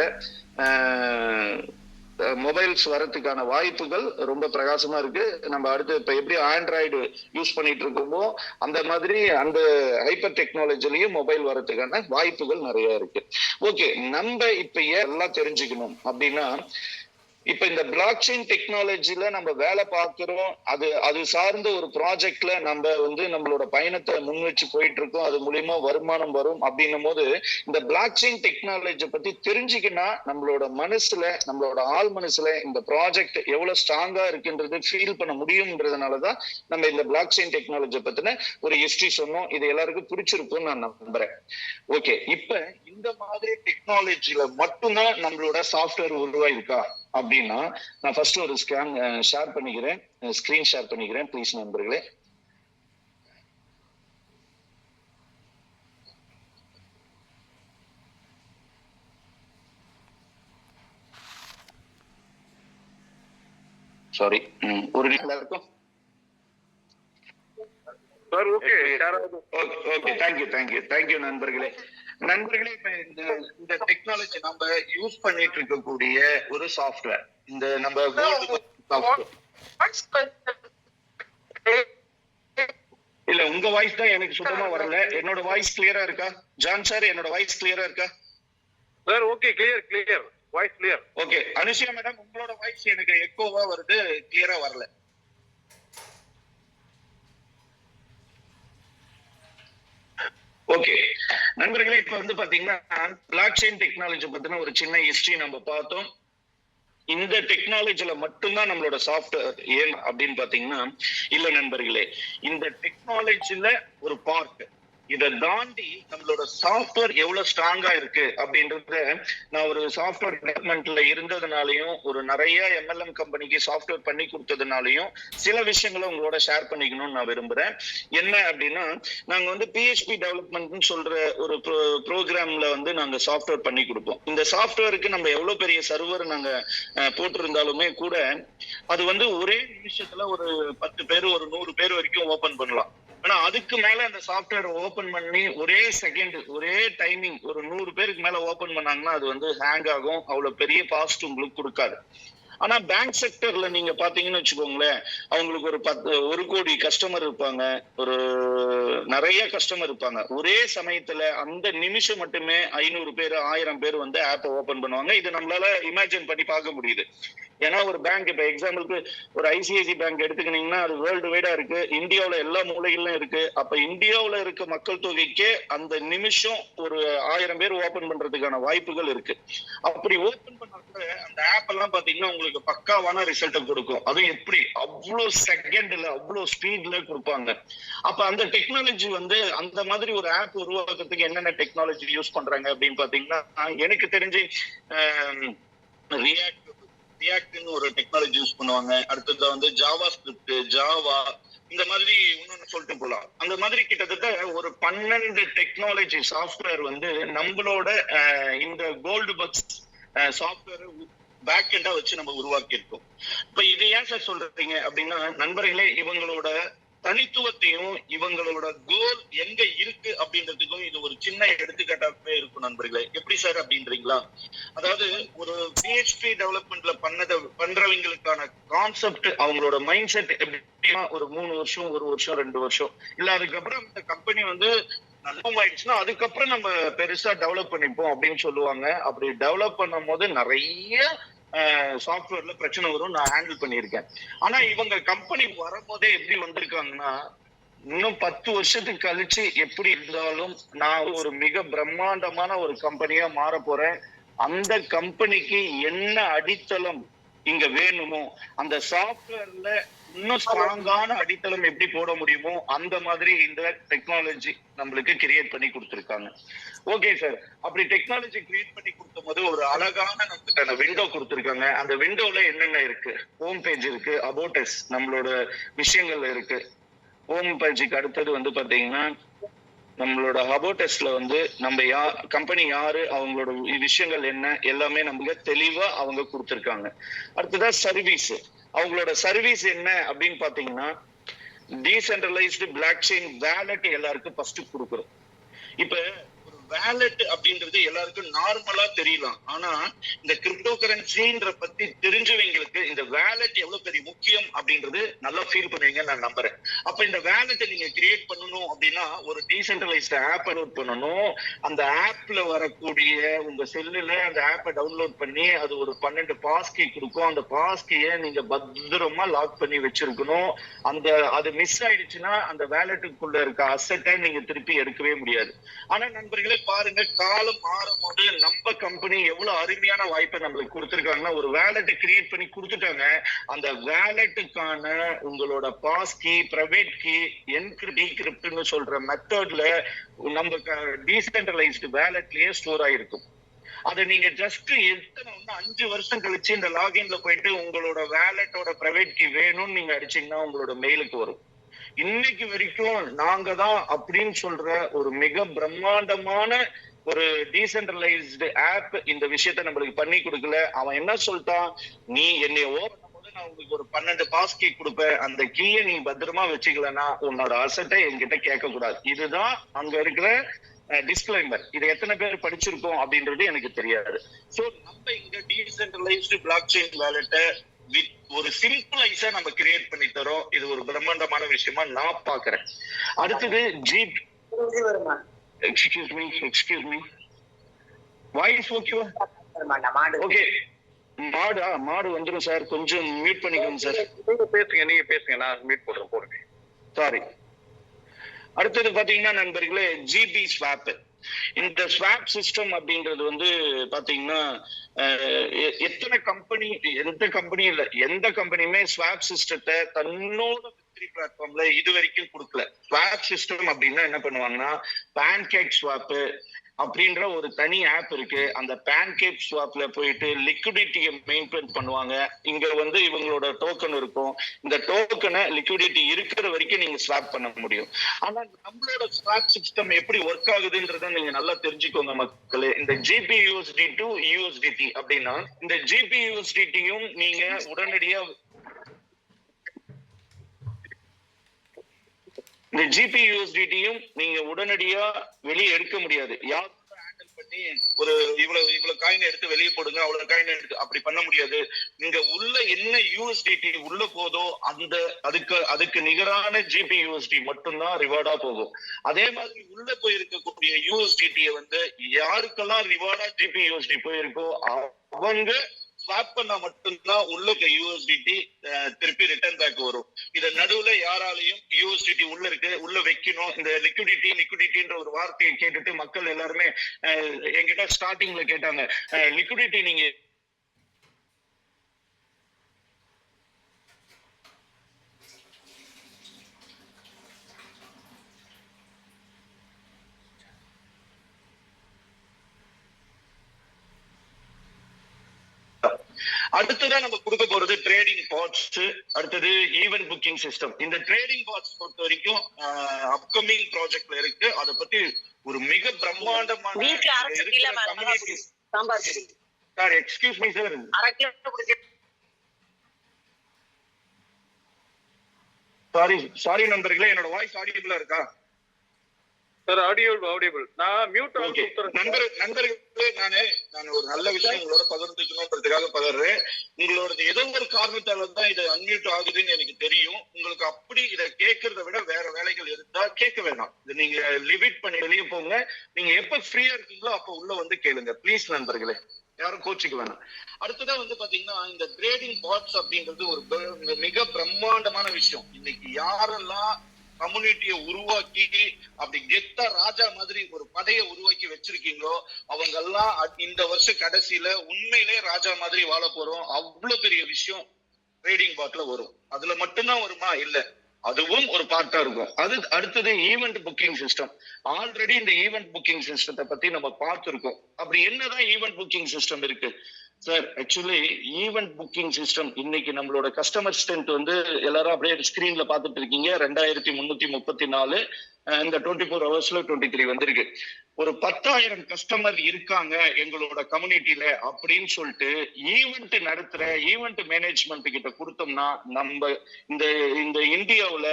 மொபைல்ஸ் வரதுக்கான வாய்ப்புகள் ரொம்ப பிரகாசமா இருக்கு. நம்ம அடுத்து இப்ப எப்படி ஆண்ட்ராய்டு யூஸ் பண்ணிட்டு இருக்கோமோ அந்த மாதிரி அந்த ஹைப்பர் டெக்னாலஜிலயும் மொபைல் வரதுக்கான வாய்ப்புகள் நிறைய இருக்கு. ஓகே, நம்ம இப்ப எல்லாம் தெரிஞ்சுக்கணும் அப்படின்னா, இப்ப இந்த பிளாக் செயின் டெக்னாலஜில நம்ம வேலை பார்க்கிறோம், அது சார்ந்த ஒரு ப்ராஜெக்ட்ல நம்ம வந்து நம்மளோட பயணத்தை முன் வச்சு போயிட்டு இருக்கோம், அது மூலியமா வருமானம் வரும் அப்படின்னும் போது இந்த பிளாக் செயின் டெக்னாலஜி பத்தி தெரிஞ்சுக்கினா நம்மளோட மனசுல, நம்மளோட ஆள் மனசுல இந்த ப்ராஜெக்ட் எவ்வளவு ஸ்ட்ராங்கா இருக்குன்றது ஃபீல் பண்ண முடியும்ன்றதுனாலதான் நம்ம இந்த பிளாக் செயின் டெக்னாலஜி பத்தின ஒரு ஹிஸ்டரி சொன்னோம். இது எல்லாருக்கும் பிடிச்சிருக்கும்னு நான் நம்புறேன். ஓகே, இப்ப இந்த மாதிரி டெக்னாலஜில மட்டும்தான் நம்மளோட சாஃப்ட்வேர் உருவாயிருக்கா அப்படின்னா, நான் ஃபர்ஸ்ட் ஒரு ஷேர் பண்ணிக்கிறேன், ஸ்கிரீன் ஷேர் பண்ணிக்கிறேன் ப்ளீஸ் நண்பர்களே. சாரி, ஒரு நிமிஷம் இருக்கும். ஓகே, தேங்க்யூ நண்பர்களே. இப்ப இந்த டெக்னாலஜி நம்ம யூஸ் பண்ணிட்டு இருக்கக்கூடிய ஒரு சாஃப்ட்வேர், இந்த நம்ம இல்ல, உங்க வாய்ஸ் தான் எனக்கு சுத்தமா வரல. என்னோட வாய்ஸ் கிளியரா இருக்கா ஜான் சார்? என்னோட வாய்ஸ் கிளியரா இருக்கா sir? Okay, clear voice clear. Okay, Anushiya madam, உங்களோட வாய்ஸ் எனக்கு எக்கோவா வருது, கிளியரா வரல. ஓகே நண்பர்களே, இப்ப வந்து பாத்தீங்கன்னா பிளாக் செயின் டெக்னாலஜி பத்தின ஒரு சின்ன ஹிஸ்டரி நம்ம பார்த்தோம். இந்த டெக்னாலஜில மட்டும்தான் நம்மளோட சாஃப்ட்வேர் ஏன் அப்படின்னு பாத்தீங்கன்னா இல்ல நண்பர்களே, இந்த டெக்னாலஜில ஒரு பார்ட். இதை தாண்டி நம்மளோட சாஃப்ட்வேர் எவ்வளவு ஸ்ட்ராங்கா இருக்கு அப்படின்றத நான் ஒரு சாஃப்ட்வேர் டெவலப்மெண்ட்ல இருந்ததுனாலையும், ஒரு நிறைய MLM கம்பெனிக்கு சாஃப்ட்வேர் பண்ணி கொடுத்ததுனாலையும் சில விஷயங்களை உங்களோட ஷேர் பண்ணிக்கணும்னு நான் விரும்புறேன். என்ன அப்படின்னா, நாங்க வந்து PHP டெவலப்மெண்ட்னு சொல்ற ஒரு ப்ரோக்ராம்ல வந்து நாங்க சாஃப்ட்வேர் பண்ணி கொடுப்போம். இந்த சாஃப்ட்வேருக்கு நம்ம எவ்வளவு பெரிய சர்வர் நாங்க போட்டிருந்தாலுமே கூட அது வந்து ஒரே நிமிஷத்துல ஒரு 10 பேர், ஒரு 100 பேர் வரைக்கும் ஓபன் பண்ணலாம். ஆனா அதுக்கு மேல அந்த சாஃப்ட்வேர் ஓபன் பண்ணி ஒரே செகண்ட், ஒரே டைமிங் ஒரு 100 பேருக்கு மேல ஓபன் பண்ணாங்கன்னா அது வந்து ஹேங் ஆகும், அவ்வளவு பெரிய பாஸ்ட் உங்களுக்கு கொடுக்காது. ஆனா பேங்க் செக்டர்ல நீங்க பாத்தீங்கன்னு வச்சுக்கோங்களேன், அவங்களுக்கு ஒரு 1 கோடி கஸ்டமர் இருப்பாங்க, ஒரு நிறைய கஸ்டமர் இருப்பாங்க. ஒரே சமயத்துல அந்த நிமிஷம் மட்டுமே 500 பேர் 1000 பேர் வந்து ஆப்பை ஓபன் பண்ணுவாங்க. இது நம்மளால இமேஜின் பண்ணி பார்க்க முடியுது. ஏன்னா ஒரு பேங்க், இப்ப எக்ஸாம்பிளுக்கு ஒரு ICICI பேங்க் எடுத்துக்கிட்டீங்கன்னா அது வேர்ல்டு வைடா இருக்கு, இந்தியாவுல எல்லா மூலைகளிலும் இருக்கு. அப்ப இந்தியாவுல இருக்க மக்கள் தொகைக்கே அந்த நிமிஷம் ஒரு 1000 பேர் ஓபன் பண்றதுக்கான வாய்ப்புகள் இருக்கு. அப்படி ஓபன் பண்றப்ப அந்த ஆப் எல்லாம் பாத்தீங்கன்னா உங்களுக்கு பக்காவான ரிசல்ட் கொடுக்கும். அதுவும் எப்படி அவ்வளவு செகண்ட்ல அவ்வளவு ஸ்பீட்ல கொடுப்பாங்க. அப்ப அந்த டெக்னாலஜி வந்து அந்த மாதிரி ஒரு ஆப் உருவாக்குறதுக்கு என்னென்ன டெக்னாலஜி யூஸ் பண்றாங்க அப்படின்னு பாத்தீங்கன்னா, எனக்கு தெரிஞ்சு ரியாக்ட்னு ஒரு டெக்னாலஜி யூஸ் பண்ணுவாங்க. அடுத்தது வந்து ஜாவா ஸ்கிரிப்ட், ஜாவா, இந்த மாதிரி இன்னொன்னு சொல்லிட்டு போலாம். அந்த மாதிரி கிட்டத்தட்ட ஒரு 12 டெக்னாலஜி சாஃப்ட்வேர் வந்து நம்மளோட இந்த கோல்டு பக்ஸ் சாஃப்ட்வேர் பேக் எண்டா வச்சு நம்ம உருவாக்கி இருக்கோம். இப்ப இது ஏன் சார் சொல்றீங்க அப்படின்னா, நண்பர்களே, இவங்களோட தனித்துவத்தையும் இவங்களோட கோல் எங்க இருக்கு அப்படின்றதுக்கும் இது ஒரு சின்ன எடுத்துக்காட்டாவே இருக்கும் நண்பர்களே. எப்படி சார் அப்படின்றீங்களா? அதாவது ஒரு பிஹெச்பி டெவலப்மெண்ட்ல பண்றவங்களுக்கான கான்செப்ட், அவங்களோட மைண்ட் செட் எப்படின்னா ஒரு 3 வருஷம், 1 வருஷம், 2 வருஷம் இல்ல, அதுக்கப்புறம் இந்த கம்பெனி வந்து மூவ் ஆயிடுச்சுன்னா அதுக்கப்புறம் நம்ம பெருசா டெவலப் பண்ணிப்போம் அப்படின்னு சொல்லுவாங்க. அப்படி டெவலப் பண்ணும் போது நிறைய சாஃப்ட்வேர்ல பிரச்சனை வரும். நான் ஹேண்டில் பண்ணியிருக்கேன். ஆனா இவங்க கம்பெனி வரும்போதே எப்படி வந்திருக்காங்கன்னா, இன்னும் 10 வருஷத்துக்கு கழிச்சு எப்படி இருந்தாலும் நான் ஒரு மிக பிரம்மாண்டமான ஒரு கம்பெனியா மாற போறேன். அந்த கம்பெனிக்கு என்ன அடித்தளம் இங்க வேணுமோ, அந்த சாஃப்ட்வேர்ல இன்னும் ஸ்ட்ராங்கான அடித்தளம் எப்படி போட முடியுமோ அந்த மாதிரி இந்த டெக்னாலஜி நம்மளுக்கு கிரியேட் பண்ணி கொடுத்திருக்காங்க. ஓகே சார், அப்படி டெக்னாலஜி கிரியேட் பண்ணி கொடுக்கும் போது ஒரு அழகான நமக்கு விண்டோ கொடுத்திருக்காங்க. அந்த விண்டோல என்னென்ன இருக்கு? ஹோம் பேஜ் இருக்கு, அபவுட் அஸ் நம்மளோட விஷயங்கள் இருக்கு. ஹோம் பேஜுக்கு அடுத்தது வந்து பாத்தீங்கன்னா நம்மளோட அபவுட் அஸ்ல வந்து நம்ம கம்பெனி யாரு, அவங்களோட விஷயங்கள் என்ன, எல்லாமே நமக்கு தெளிவா அவங்க கொடுத்திருக்காங்க. அடுத்ததா சர்வீஸ். அவங்களோட சர்வீஸ் என்ன அப்படின்னு பாத்தீங்கன்னா, டீசென்ட்ரலைஸ்டு பிளாக் செயின் வேலட் எல்லாருக்கும் ஃபர்ஸ்ட் கொடுக்குறோம். இப்ப ஒரு வேலட் அப்படின்றது எல்லாருக்கும் நார்மலா தெரியலாம். ஆனா இந்த கிரிப்டோ கரன்சின்ற பத்தி தெரிஞ்சவங்களுக்கு இந்த வேலட் எவ்வளவு பெரிய முக்கியம் அப்படின்றது நல்லா ஃபீல் பண்ணுவீங்க நான் நம்புறேன். அப்ப இந்த வேலட்டை நீங்க கிரியேட் பண்ணணும் அப்படின்னா ஒரு டீசென்ட்ரலைஸ்டு ஆப் டவுன்லோட் பண்ணணும். அந்த ஆப்ல வரக்கூடிய உங்க செல்லுல அந்த ஆப்பை டவுன்லோட் பண்ணி அது ஒரு 12 பாஸ் கீ கொடுக்கும். அந்த பாஸ் கீயை நீங்க பத்திரமா லாக் பண்ணி வச்சிருக்கணும். அது மிஸ் ஆயிடுச்சுன்னா அந்த வேலட்டுக்குள்ள இருக்க அசட்டை நீங்க திருப்பி எடுக்கவே முடியாது. ஆனா நண்பர்களே பாருங்க, காலம் மாறும் போது நம்ம கம்பெனி எவ்வளவு அருமையான வாய்ப்பை நம்மளுக்கு கொடுத்திருக்காங்கன்னா, ஒரு வேலட் கிரியேட் பண்ணி கொடுத்துட்டாங்க. அந்த வேலட்டுக்கான உங்களோட பாஸ் கீ, பிரைவேட் கீ, என்கிரிப்ட்னு சொல்ற மெத்தட்ல நம்ம டீசென்ட்ரலைஸ்டு வேலட்லயே ஸ்டோர் ஆயிருக்கும். அதை நீங்க ஜஸ்ட் எத்தனை 5 வருஷம் கழிச்சு இந்த லாகின்ல போயிட்டு உங்களோட வேலட்டோட பிரைவேட் கீ வேணும்னு நீங்க அடிச்சீங்கன்னா உங்களோட மெயிலுக்கு வரும். இன்னைக்கு வரைக்கும் நாங்க தான் அப்படின்னு சொல்ற ஒரு மிக பிரம்மாண்டமான ஒரு டீசென்ட்ரலைஸ்டு ஆப் இந்த விஷயத்த நம்மளுக்கு பண்ணி கொடுக்கல. அவன் என்ன சொல்லிட்டான், நீ என்னை ஓபன் போது நான் உங்களுக்கு ஒரு 12 பாஸ் கீ கொடுப்பேன், அந்த கீயை நீ பத்திரமா வச்சுக்கலன்னா உன்னோட அசட்டை என்கிட்ட கேட்க கூடாது. இதுதான் அங்க இருக்கிற டிஸ்க்ளைமர். இது எத்தனை பேர் படிச்சிருக்கோம் அப்படின்றது எனக்கு தெரியாது. சோ நம்ம இங்க டீசென்ட்ரலைஸ்டு பிளாக் செயின் வேலட்டை ஒரு சிம்பிளைஸா நம்ம கிரியேட் பண்ணி தரோம். இது ஒரு பிரம்மாண்டமான விஷயமா நான் பாக்குறேன். அடுத்தது ஜிபி. எக்ஸ்கியூஸ் மீ வாய்ஸ் ஓகேவா? ஓகே, மாடு வந்துடும் சார், கொஞ்சம் மியூட் பண்ணிக்கோங்க சார். நீங்க பேசுங்க, நான் மியூட் போடுறேன். சாரி. அடுத்தது பாத்தீங்கன்னா நண்பர்களே, ஜிபி ஸ்வாப். இந்த ஸ்வாப் சிஸ்டம் அப்படின்றது வந்து பாத்தீங்கன்னா எத்தனை கம்பெனி, எந்த கம்பெனியுமே ஸ்வாப் சிஸ்டத்தை தன்னோட பிளாட்ஃபார்ம்ல இது வரைக்கும் கொடுக்கல. ஸ்வாப் சிஸ்டம் அப்படின்னா என்ன பண்ணுவாங்கன்னா, பேன்கேக் ஸ்வாப் அப்படின்ற ஒரு தனி ஆப் இருக்கு. அந்த பேன்கேக் ஸ்வாப்ல போயிட்டு லிக்விடிட்டியை மெயின்டைன் பண்ணுவாங்க. இங்க வந்து இவங்களோட டோக்கன் இருக்கும். இந்த டோக்கனை லிக்விடிட்டி இருக்கிற வரைக்கும் நீங்க ஸ்வாப் பண்ண முடியும். ஆனா நம்மளோட ஸ்வாப் சிஸ்டம் எப்படி ஒர்க் ஆகுதுன்றத நீங்க நல்லா தெரிஞ்சுக்கோங்க மக்களே. இந்த GPUSD to USDT அப்படின்னா, இந்த GPUSDTயும் நீங்க உடனடியா இந்த GPUSDTயும் நீங்க உடனடியா வெளியே எடுக்க முடியாது. யாரும் ஹேண்டில் பண்ணி ஒரு இவ்வளவு காயின் எடுத்து வெளியே போடுங்க, அவ்வளவு காயின் எடுத்து அப்படி பண்ண முடியாது. நீங்க உள்ள என்ன USDT உள்ள போதோ அதுக்கு நிகரான GPUSD மட்டும்தான் ரிவார்டா போகும். அதே மாதிரி உள்ள போயிருக்கக்கூடிய USDT வந்து யாருக்கெல்லாம் ரிவார்டா GPUSD போயிருக்கோ அவங்க ஸ்வாப் பண்ணா மட்டும்தான் உள்ள USDT திருப்பி ரிட்டர்ன் பேக் வரும். இத நடுவுல யாராலையும் USDT உள்ள வைக்கணும். இந்த லிக்விடிட்டின்ற ஒரு வார்த்தையை கேட்டுட்டு மக்கள் எல்லாருமே என்கிட்ட ஸ்டார்டிங்ல கேட்டாங்க, லிக்விடிட்டி நீங்க அடுத்ததான் நம்ம கொடுக்க போறது ட்ரேடிங் பாட்ஸ். அடுத்தது ஈவென்ட் புக்கிங் சிஸ்டம். இந்த ட்ரேடிங் பாட்ஸ் பொறுத்த வரைக்கும் அப்கமிங் ப்ராஜெக்ட்ல இருக்கு. அதை பத்தி ஒரு மிக பிரம்மாண்டமான sir, excuse me sir, sorry நண்பர்களே, என்னோட வாய்ஸ் ஆடியபிளா இருக்கா? Sir audible. நான் மியூட் ஓகே நண்பர்களே, நான் ஒரு நல்ல விஷயம் உங்களோட பகிர்ந்துக்கணும்ன்றதுக்காக பகிர்றேன். உங்களோட ஏதோ ஒரு காரணத்தால தான் இது அன்மியூட் ஆகுதுன்னு எனக்கு தெரியும். உங்களுக்கு அப்படி இதை கேட்கறத விட வேற வேலைகள் இருந்தா கேட்க வேணாம். இது நீங்க லிமிட் பண்ணி வெளியே போங்க. நீங்க எப்ப ஃப்ரீயா இருக்கீங்களோ அப்ப உள்ள வந்து கேளுங்க ப்ளீஸ் நண்பர்களே, யாரும் கோச்சிக்க வேணாம். அடுத்ததான் வந்து பாத்தீங்கன்னா இந்த கிரேடிங் பாட்ஸ் அப்படின்றது ஒரு மிக பிரம்மாண்டமான விஷயம். இன்னைக்கு யாரெல்லாம் கம்யூனிட்டியை உருவாக்கி அப்படி கெத்தா ராஜா மாதிரி ஒரு படையை உருவாக்கி வச்சிருக்கீங்களோ அவங்க எல்லாம் இந்த வருஷ கடைசியில உண்மையிலே ராஜா மாதிரி வாழ போறோம். அவ்வளவு பெரிய விஷயம் ட்ரேடிங் பாட்ல வரும். அதுல மட்டும்தான் வருமா? இல்ல, அதுவும் ஒரு பார்ட்டா இருக்கும். அது அடுத்தது ஈவென்ட் புக்கிங் சிஸ்டம். ஆல்ரெடி இந்த ஈவென்ட் புக்கிங் சிஸ்டத்தை பத்தி நம்ம பார்த்திருக்கோம். அப்படி என்னதான் ஈவென்ட் புக்கிங் சிஸ்டம் இருக்கு sir? Actually event booking system இன்னைக்கு நம்மளோட கஸ்டமர் ஸ்ட்ரென்த் வந்து எல்லாரும் அப்படியே ஸ்கிரீன்ல பாத்துட்டு இருக்கீங்க. 2334 இந்த 24 ஹவர்ஸ்ல 23 வந்திருக்கு. ஒரு 10,000 கஸ்டமர் இருக்காங்க எங்களோட கம்யூனிட்டியில அப்படின்னு சொல்லிட்டு ஈவெண்ட் நடத்துற ஈவெண்ட் மேனேஜ்மெண்ட் கிட்ட கொடுத்தோம்னா நம்ம இந்த இந்தியாவுல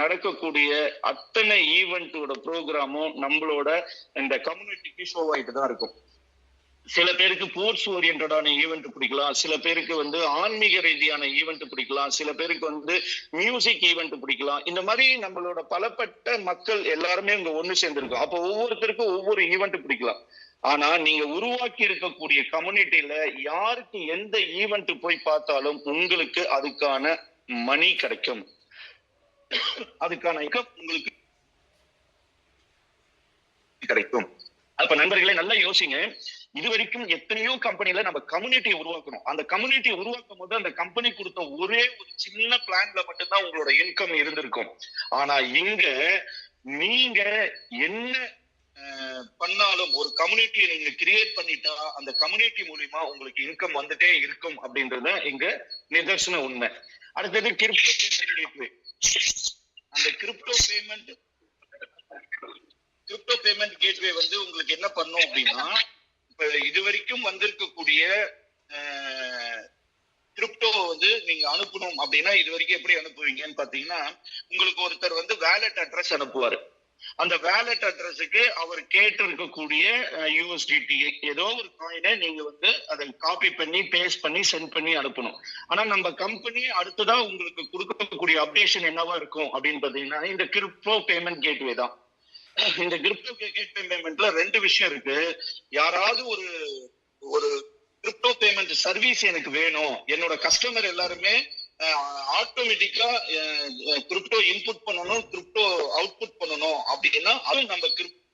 நடக்கக்கூடிய அத்தனை ஈவெண்டோட ப்ரோக்ராமும் நம்மளோட இந்த கம்யூனிட்டிக்கு ஷோ ஆயிட்டு தான் இருக்கும். சில பேருக்கு ஸ்போர்ட்ஸ் ஓரியன்டான ஈவெண்ட் பிடிக்கலாம், சில பேருக்கு வந்து ஆன்மீக ரீதியான ஈவெண்ட் பிடிக்கலாம், சில பேருக்கு வந்து மியூசிக் ஈவெண்ட் பிடிக்கலாம். இந்த மாதிரி நம்மளோட பலப்பட்ட மக்கள் எல்லாருமே இங்க ஒண்ணு சேர்ந்திருக்கோம். அப்போ ஒவ்வொருத்தருக்கும் ஒவ்வொரு ஈவெண்ட் பிடிக்கலாம். ஆனா நீங்க உருவாக்கி இருக்கக்கூடிய கம்யூனிட்டியில யாருக்கு எந்த ஈவெண்ட் போய் பார்த்தாலும் உங்களுக்கு அதுக்கான மணி கிடைக்கும், அதுக்கான இன்கம் உங்களுக்கு கிடைக்கும். அப்ப நண்பர்களே நல்லா யோசிங்க. இது வரைக்கும் எத்தனையோ கம்பெனில நம்ம கம்யூனிட்டியை உருவாக்கணும். அந்த கம்யூனிட்டியை உருவாக்கும் போது அந்த கம்பெனி கொடுத்த ஒரே ஒரு சின்ன பிளான்ல மட்டும்தான் உங்களோட இன்கம் இருந்திருக்கும். ஆனா இங்க நீங்க என்ன பண்ணாலும் ஒரு கம்யூனிட்டியை நீங்க கிரியேட் பண்ணிட்டா அந்த கம்யூனிட்டி மூலியமா உங்களுக்கு இன்கம் வந்துட்டே இருக்கும் அப்படின்றத இங்க நிதர்சன உண்மை. அடுத்தது கிரிப்டோ பேமெண்ட் கேட்வே. அந்த கிரிப்டோ பேமெண்ட் கேட்வே வந்து உங்களுக்கு என்ன பண்ணும் அப்படின்னா, இப்ப இது வரைக்கும் வந்திருக்கக்கூடிய கிரிப்டோ வந்து நீங்க அனுப்பணும் அப்படின்னா இது வரைக்கும் எப்படி அனுப்புவீங்கன்னு பாத்தீங்கன்னா, உங்களுக்கு ஒருத்தர் வந்து வேலட் அட்ரஸ் அனுப்புவாரு. அந்த வேலட் அட்ரஸுக்கு அவர் கேட்டு இருக்கக்கூடிய யூஎஸ்டிடி ஏதோ ஒரு காயினை நீங்க வந்து அதை காப்பி பண்ணி பேஸ்ட் பண்ணி சென்ட் பண்ணி அனுப்பணும். ஆனா நம்ம கம்பெனி அடுத்ததா உங்களுக்கு கொடுக்கக்கூடிய அப்டேஷன் என்னவா இருக்கும் அப்படின்னு பாத்தீங்கன்னா இந்த கிரிப்டோ பேமெண்ட் கேட்வே தான். இந்த கிரிப்டோ கேட்வே பேமெண்ட்ல ரெண்டு விஷயம் இருக்கு. யாராவது ஒரு கிரிப்டோ பேமெண்ட் சர்வீஸ் எனக்கு வேணும், என்னோட கஸ்டமர் எல்லாருமே ஆட்டோமேட்டிக்கா கிரிப்டோ இன்புட் பண்ணணும், கிரிப்டோ அவுட்புட் பண்ணணும் அப்படின்னா அது நம்ம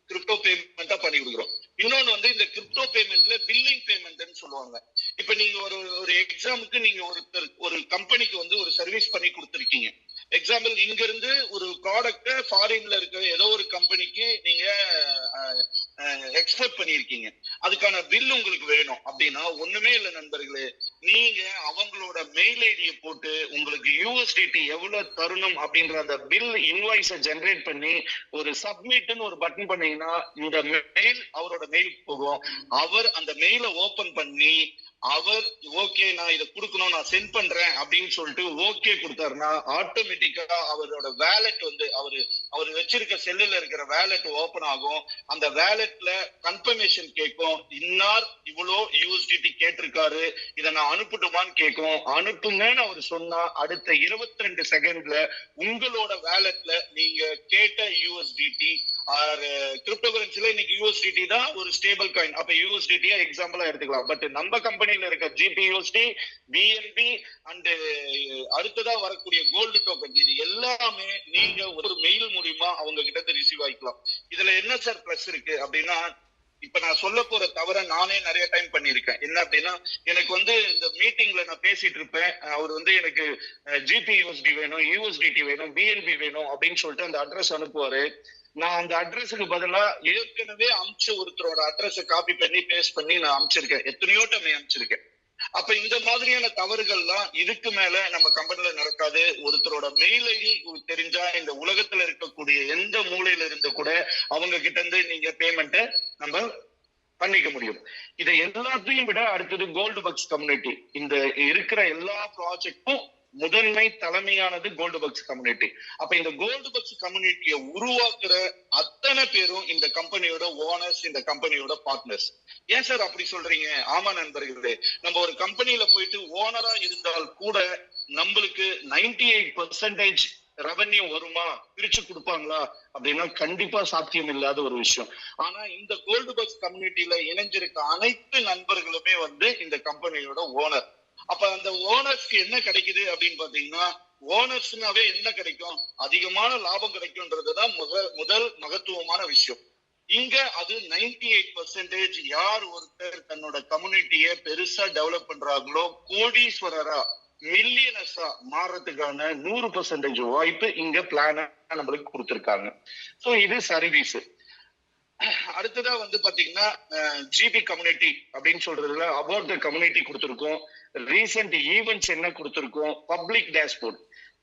கிரிப்டோ பேமெண்டா பண்ணி கொடுக்குறோம். இன்னொன்னு வந்து இந்த கிரிப்டோ பேமெண்ட்ல பில்லிங் பேமெண்ட்னு சொல்லுவாங்க. இப்ப நீங்க ஒரு எக்ஸாம்பிளுக்கு நீங்க ஒரு கம்பெனிக்கு வந்து ஒரு சர்வீஸ் பண்ணி கொடுத்துருக்கீங்க. எக்ஸாம்பிள் இங்க இருந்து ஒரு ப்ராடக்ட் ஃபாரின்ல இருக்க ஏதோ ஒரு கம்பெனிக்கு நீங்க எக்ஸ்போர்ட் பண்ணிருக்கீங்க. அதுக்கான பில் உங்களுக்கு வேணும் அப்படின்னா ஒண்ணுமே இல்லை நண்பர்களே, நீங்க அவங்களோட மெயில் ஐடியை போட்டு உங்களுக்கு யூஎஸ்டிடி எவ்வளவு தரணும் அப்படின்ற அந்த பில் இன்வாய்ஸை ஜெனரேட் பண்ணி ஒரு சப்மிட்னு ஒரு பட்டன் பண்ணீங்கன்னா இந்த மெயில் அவரோட மெயில் போகும். அவர் அந்த மெயிலை ஓபன் பண்ணி அவர் ஓகே நான் இதை கொடுக்கணும் நான் சென்ட் பண்றேன் அப்படின்னு சொல்லிட்டு ஓகே கொடுத்தாருன்னா ஆட்டோமேட்டிக்கா அவரோட வேலெட் வந்து அவர் வச்சிருக்க செல்லுல இருக்கிற வேலெட் ஓபன் ஆகும். அந்த வேலெட்ல கன்ஃபர்மேஷன் கேட்கும், இன்னார் இவ்வளோ யூஎஸ்டிடி கேட்டிருக்காரு, இதை நான் அனுப்பட்டுமான்னு கேட்கும். அனுப்புங்கன்னு அவர் சொன்னா அடுத்த 22 செகண்ட்ல உங்களோட வேலெட்ல நீங்க கேட்ட யூஎஸ்டிடி கிரிப்டோ கரன்சில இன்னைக்கு யூஎஸ்டிடி தான் ஒரு ஸ்டேபிள் காயின். அப்ப யூஎஸ்டிடியா எக்ஸாம்பிளா எடுத்துக்கலாம். பட் நம்ம கம்பெனில இருக்க ஜிபியூஎஸ்டி, பிஎன்பி அண்ட் அடுத்ததா வரக்கூடிய கோல்டு டோக்கன் இது எல்லாமே நீங்க ஒரு மெயில் மூலியமா அவங்க கிட்ட இருந்து ரிசீவ் ஆகிக்கலாம். இதுல என்ன சார் பிளஸ் இருக்கு அப்படின்னா, இப்ப நான் சொல்ல போற தவிர நானே நிறைய டைம் பண்ணிருக்கேன். என்ன அப்படின்னா, எனக்கு வந்து இந்த மீட்டிங்ல நான் பேசிட்டு இருப்பேன், அவர் வந்து எனக்கு ஜிபியூஎஸ்டி வேணும், யூஎஸ்டிடி வேணும், பிஎன்பி வேணும் அப்படின்னு சொல்லிட்டு அந்த அட்ரஸ் அனுப்புவாரு. நான் அந்த அட்ரஸுக்கு பதிலா ஏற்கனவே அமிச்ச ஒருத்தரோட அட்ரஸை காப்பி பண்ணி பேஸ்ட் பண்ணி நான் அமிச்சிருக்கேன், எத்தனையோ டைம் அமிச்சிருக்கேன். அப்ப இந்த மாதிரியான தவறுகள்லாம் இதுக்கு மேல நம்ம கம்பெனில நடக்காது. ஒருத்தரோட மெயில் ஐடி தெரிஞ்சா இந்த உலகத்துல இருக்கக்கூடிய எந்த மூலையில இருந்து கூட அவங்க கிட்ட இருந்து நீங்க பேமெண்ட்டை நம்ம பண்ணிக்க முடியும். இதை எல்லாத்தையும் விட அடுத்தது கோல்டு பக்ஸ் கம்யூனிட்டி. இந்த இருக்கிற எல்லா ப்ராஜெக்டும் முதன்மை தலைமையானது கோல்டு பக்ஸ் கம்யூனிட்டி. அப்ப இந்த கோல்டு பக்ஸ் கம்யூனிட்டியை உருவாக்குற அத்தனை பேரும் இந்த கம்பெனியோட ஓனர்ஸ், இந்த கம்பெனியோட பார்ட்னர்ஸ். ஏன் சார் அப்படி சொல்றீங்க? ஆமா நண்பர்களே, நம்ம ஒரு கம்பெனியில போயிட்டு ஓனரா இருந்தால் கூட நம்மளுக்கு 98% ரெவன்யூ வருமா, பிரிச்சு கொடுப்பாங்களா அப்படின்னா கண்டிப்பா சாத்தியம் இல்லாத ஒரு விஷயம். ஆனா இந்த கோல்டு பக்ஸ் கம்யூனிட்டியில இணைஞ்சிருக்க அனைத்து நண்பர்களுமே இந்த கம்பெனியோட ஓனர். அப்ப அந்த ஓனர்ஸ்க்கு என்ன கிடைக்குது அப்படின்னு பாத்தீங்கன்னா, ஓனர்ஸ்னாவே என்ன கிடைக்கும்? அதிகமான லாபம் கிடைக்கும்ன்றதுதான் முதல் மகத்துவமான விஷயம். இங்க அது 98% யார் ஒருத்தர் தன்னோட கம்யூனிட்டியை பெருசா டெவலப் பண்றாங்களோ, கோடீஸ்வரரா மில்லியனஸா மாறதுக்கான 100% வாய்ப்பு இங்க பிளான நம்மளுக்கு கொடுத்திருக்காங்க. சோ இது சர்வீஸ். அடுத்ததா பாத்தீங்கன்னா ஜிபி கம்யூனிட்டி அப்படின்னு சொல்றதுல அபவுட் த கம்யூனிட்டி கொடுத்திருக்கோம். ரீசெண்ட் ஈவென்ட்ஸ் என்ன கொடுத்திருக்கோம், பப்ளிக் டேஷ்போர்ட்.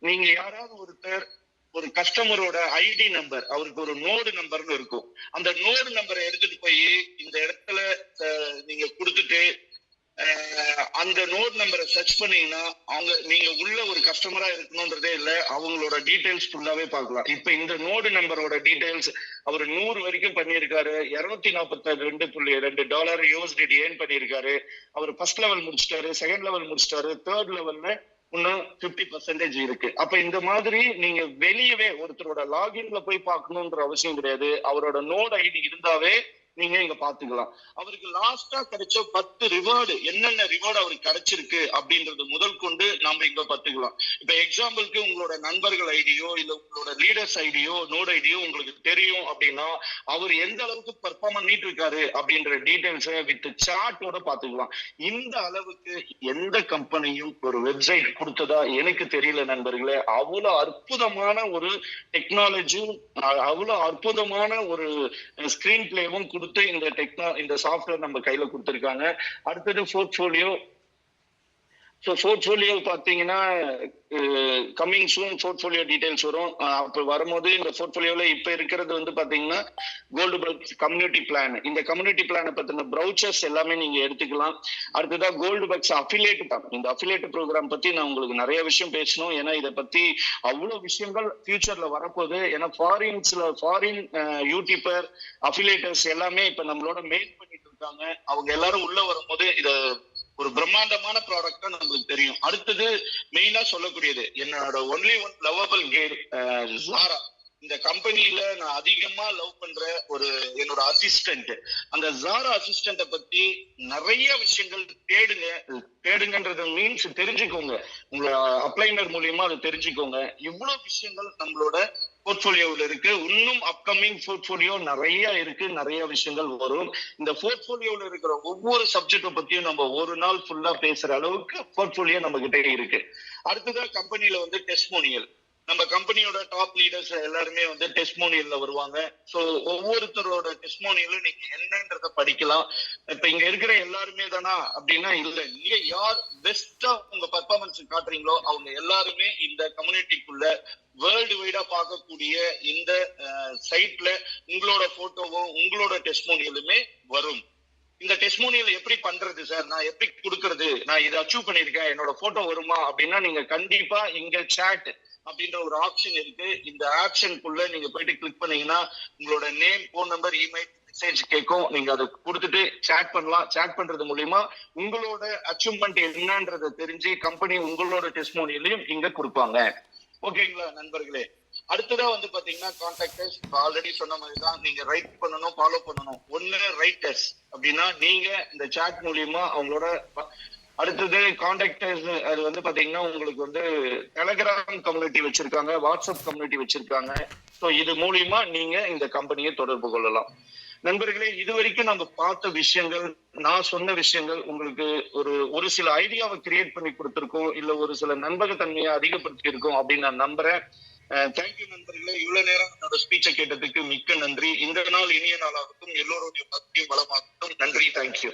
நீங்க யாராவது ஒருத்தர் ஒரு கஸ்டமரோட ஐடி நம்பர், அவருக்கு ஒரு நோடு நம்பர்னு இருக்கும், அந்த நோடு நம்பரை எடுத்துட்டு போய் இந்த இடத்துல நீங்க கொடுத்துட்டு அந்த நோட் நம்பரை சர்ச் பண்ணீங்கன்னா நீங்க உள்ள ஒரு கஸ்டமரா இருக்கணும்ன்றதே இல்ல, அவங்களோட டீடைல்ஸ் ஃபுல்லாவே பார்க்கலாம். இப்ப இந்த நோடு நம்பரோட டீடைல்ஸ் அவர் 100 வரைக்கும் பண்ணியிருக்காரு, $242.2 USDT ஏர்ன் பண்ணியிருக்காரு. அவர் ஃபர்ஸ்ட் லெவல் முடிச்சிட்டாரு, செகண்ட் லெவல் முடிச்சிட்டாரு, தேர்ட் லெவல்ல இன்னும் 50% இருக்கு. அப்ப இந்த மாதிரி நீங்க வெளியவே ஒருத்தரோட லாகின்ல போய் பார்க்கணும்ன்ற அவசியம் கிடையாது. அவரோட நோட் ஐடி இருந்தாவே நீங்க இங்க பாத்துக்கலாம். அவருக்கு லாஸ்டா கிடைச்ச 10 ரிவார்டு, என்னென்ன ரிவார்டு அவருக்கு கிடைச்சிருக்கு அப்படின்றது முதல் கொண்டு நாம இங்க பாத்துக்கலாம். இப்ப எக்ஸாம்பிளுக்கு உங்களோட நண்பர்கள் ஐடியோ இல்ல உங்களோட லீடர்ஸ் ஐடியோ நோட் ஐடியோ உங்களுக்கு தெரியும் அப்படின்னா அவர் எந்த அளவுக்கு பெர்ஃபார்ம் பண்ணிட்டு இருக்காரு அப்படின்ற டீடைல்ஸை வித் சார்ட்டோட பாத்துக்கலாம். இந்த அளவுக்கு எந்த கம்பெனியும் ஒரு வெப்சைட் கொடுத்ததா எனக்கு தெரியல நண்பர்களே. அவ்வளவு அற்புதமான ஒரு டெக்னாலஜி, அவ்வளவு அற்புதமான ஒரு ஸ்கிரீன் பிளேவும் கொடுத்து இந்த சாஃப்ட்வேர் நம்ம கையில கொடுத்திருக்காங்க. அடுத்தது போர்ட்ஃபோலியோ. போர்ட்ஃபோலியோ பாத்தீங்கன்னா கம்மிங் சூன் போர்ட்ஃபோலியோ டீடைல்ஸ் வரும். அப்ப வரும்போது இந்த போர்ட்ஃபோலியோல இப்ப இருக்கிறது பாத்தீங்கன்னா கோல்டு பக்ஸ் கம்யூனிட்டி பிளான். இந்த கம்யூனிட்டி பிளானை பத்தின ப்ரௌச்சர்ஸ் எல்லாமே நீங்க எடுத்துக்கலாம். அடுத்ததான் கோல்டு பக்ஸ் அஃபிலியேட். இந்த அஃபிலியேட் ப்ரோக்ராம் பத்தி நான் உங்களுக்கு நிறைய விஷயம் பேசணும். ஏன்னா இதை பத்தி அவ்வளவு விஷயங்கள் ஃபியூச்சர்ல வரப்போகுது. ஏன்னா ஃபாரின் யூடியூபர் அஃபிலியேட்டர்ஸ் எல்லாமே இப்ப நம்மளோட மெயில் பண்ணிட்டு இருக்காங்க. அவங்க எல்லாரும் உள்ள வரும்போது இத ஒரு பிரம்மாண்டமான ப்ராடக்டா நம்மளுக்கு தெரியும். அடுத்தது மெயினா சொல்லக்கூடியது என்னோட ஒன்லி ஒன் லவ்வபிள் கேர்ள் ஜாரா. இந்த கம்பெனில நான் அதிகமா லவ் பண்ற என்னோட அசிஸ்டன்ட். அந்த ஜாரா அசிஸ்டன்ட பத்தி நிறைய விஷயங்கள் தேடுங்கன்றது மீன்ஸ் தெரிஞ்சுக்கோங்க. உங்க அப்ளைனர் மூலியமா அதை தெரிஞ்சுக்கோங்க. இவ்வளவு விஷயங்கள் நம்மளோட போர்ட்ஃபோலியோவில் இருக்கு. இன்னும் அப்கமிங் போர்ட்ஃபோலியோ நிறைய இருக்கு, நிறைய விஷயங்கள் வரும். இந்த போர்ட்ஃபோலியோவில் இருக்கிற ஒவ்வொரு சப்ஜெக்ட பத்தியும் நம்ம ஒரு நாள் ஃபுல்லா பேசுற அளவுக்கு போர்ட்ஃபோலியோ நம்ம கிட்ட இருக்கு. அடுத்ததான் கம்பெனில டெஸ்டிமோனியல். நம்ம கம்பெனியோட டாப் லீடர்ஸ் எல்லாருமே டெஸ்டிமோனியல்ல வருவாங்க. சோ ஒவ்வொருத்தரோட டெஸ்டிமோனியலும் நீங்க என்னன்றத படிக்கலாம். இப்ப இங்க இருக்கிற எல்லாருமே தானா அப்படின்னா இல்ல. நீங்க யார் பெஸ்டா உங்க பர்ஃபார்மன்ஸ் காட்டுறீங்களோ அவங்க எல்லாருமே இந்த கம்யூனிட்டிக்குள்ள வேர்ல்டு வைடா பார்க்கக்கூடிய இந்த சைட்ல உங்களோட போட்டோவும் உங்களோட டெஸ்டிமோனியலுமே வரும். இந்த டெஸ்டிமோனியல் எப்படி பண்றது சார், நான் எப்படி கொடுக்கறது, நான் இதை அச்சீவ் பண்ணிருக்கேன், என்னோட போட்டோ வருமா அப்படின்னா நீங்க கண்டிப்பா இங்க சாட் அப்படின்ற ஒரு ஆப்ஷன் இருக்கு. இந்த ஆப்ஷனுக்குள்ள நீங்க போயிட்டு கிளிக் பண்ணீங்கன்னா உங்களோட name, phone number, email, message கேட்கும். நீங்க அதை கொடுத்துட்டு சாட் பண்ணலாம். சாட் பண்றது மூலியமா உங்களோட அச்சீவ்மெண்ட் என்னன்றதை தெரிஞ்சு கம்பெனி உங்களோட டெஸ்டிமோனியலையும் இங்க கொடுப்பாங்க. ஓகேங்களா நண்பர்களே? அடுத்ததா பாத்தீங்கன்னா கான்டாக்டர்ஸ். ஆல்ரெடி சொன்ன மாதிரிதான் நீங்க ரைட் பண்ணணும், ஃபாலோ பண்ணணும். ஒன்னு ரைட்டர்ஸ் அப்படின்னா நீங்க இந்த சாட் மூலியமா அவங்களோட. அடுத்தது கான்டாக்டர்ஸ். அது பாத்தீங்கன்னா உங்களுக்கு டெலிகிராம் கம்யூனிட்டி வச்சிருக்காங்க, வாட்ஸ்அப் கம்யூனிட்டி வச்சிருக்காங்க. ஸோ இது மூலியமா நீங்க இந்த கம்பெனியை தொடர்பு கொள்ளலாம். நண்பர்களே, இது வரைக்கும் நம்ம பார்த்த விஷயங்கள், நான் சொன்ன விஷயங்கள் உங்களுக்கு ஒரு சில ஐடியாவை கிரியேட் பண்ணி கொடுத்திருக்கோம், இல்ல ஒரு சில நம்பகத்தன்மையை அதிகப்படுத்தி இருக்கோம் அப்படின்னு நான் நம்புறேன். தேங்க்யூ நண்பர்களே. இவ்வளவு நேரம் என்னோட ஸ்பீச்சை கேட்டதுக்கு மிக்க நன்றி. இந்த நாள் இனிய நாளாகட்டும், எல்லோருடைய பக்தியும் வளமாகட்டும். நன்றி. தேங்க்யூ.